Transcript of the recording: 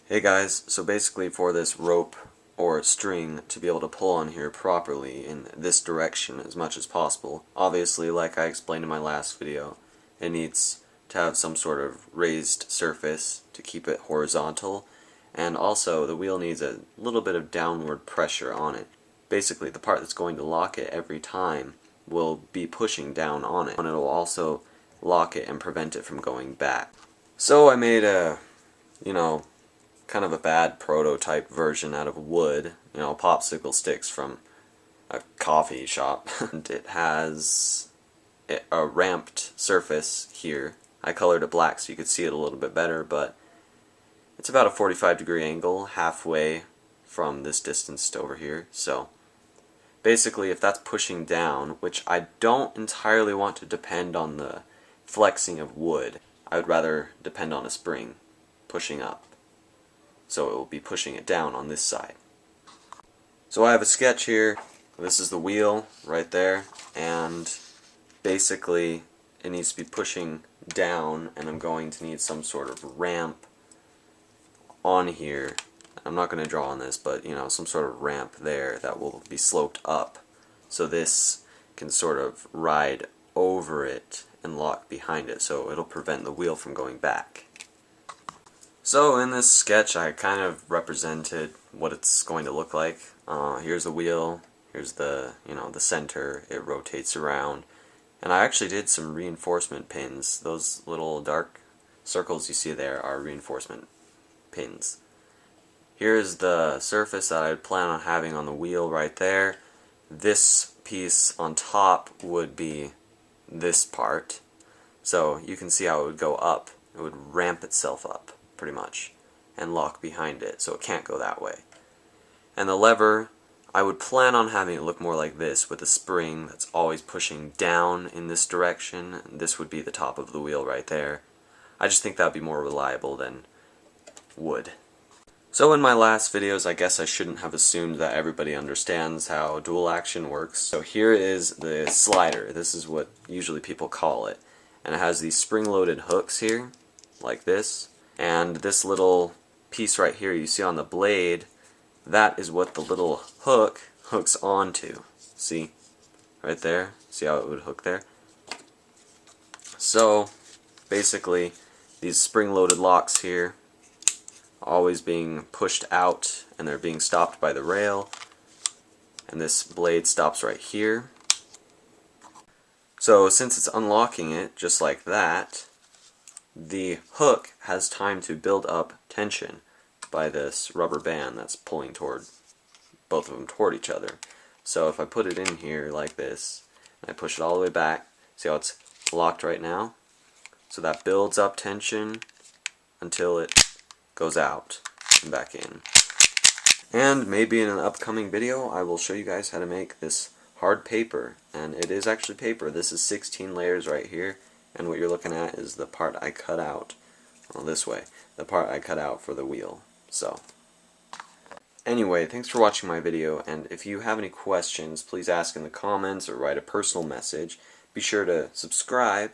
Hey guys, so basically for this rope or string to be able to pull on here properly in this direction as much as possible, obviously like I explained in my last video, it needs to have some sort of raised surface to keep it horizontal, and also the wheel needs a little bit of downward pressure on it. Basically the part that's going to lock it every time will be pushing down on it, and it'll also lock it and prevent it from going back. So I made a, kind of a bad prototype version out of wood, popsicle sticks from a coffee shop. And it has a ramped surface here. I colored it black so you could see it a little bit better, but it's about a 45-degree angle halfway from this distance to over here. So basically if that's pushing down, which I don't entirely want to depend on the flexing of wood, I would rather depend on a spring pushing up. So it will be pushing it down on this side. So I have a sketch here. This is the wheel right there, and basically it needs to be pushing down, and I'm going to need some sort of ramp on here. I'm not going to draw on this, but some sort of ramp there that will be sloped up, so this can sort of ride over it and lock behind it, so it'll prevent the wheel from going back. So in this sketch I kind of represented what it's going to look like. Here's the wheel, here's the center, it rotates around, and I actually did some reinforcement pins. Those little dark circles you see there are reinforcement pins. Here's the surface that I plan on having on the wheel right there. This piece on top would be this part, so you can see how it would go up. It would ramp itself up pretty much and lock behind it, so it can't go that way. And the lever, I would plan on having it look more like this, with a spring that's always pushing down in this direction, and this would be the top of the wheel right there. I just think that would be more reliable than wood. So in my last videos, I guess I shouldn't have assumed that everybody understands how dual action works. So here is the slider. This is what usually people call it, and it has these spring-loaded hooks here like this. And this little piece right here you see on the blade, that is what the little hook hooks onto. See? Right there? See how it would hook there? So, basically, these spring-loaded locks here, always being pushed out, and they're being stopped by the rail. And this blade stops right here. So, since it's unlocking it, just like that, the hook has time to build up tension by this rubber band that's pulling toward both of them toward each other. So if I put it in here like this, and I push it all the way back, see how it's locked right now? So that builds up tension until it goes out and back in. And maybe in an upcoming video I will show you guys how to make this hard paper. And it is actually paper. This is 16 layers right here. And what you're looking at is the part I cut out, well, this way, the part I cut out for the wheel. So, anyway, thanks for watching my video, and if you have any questions, please ask in the comments or write a personal message. Be sure to subscribe,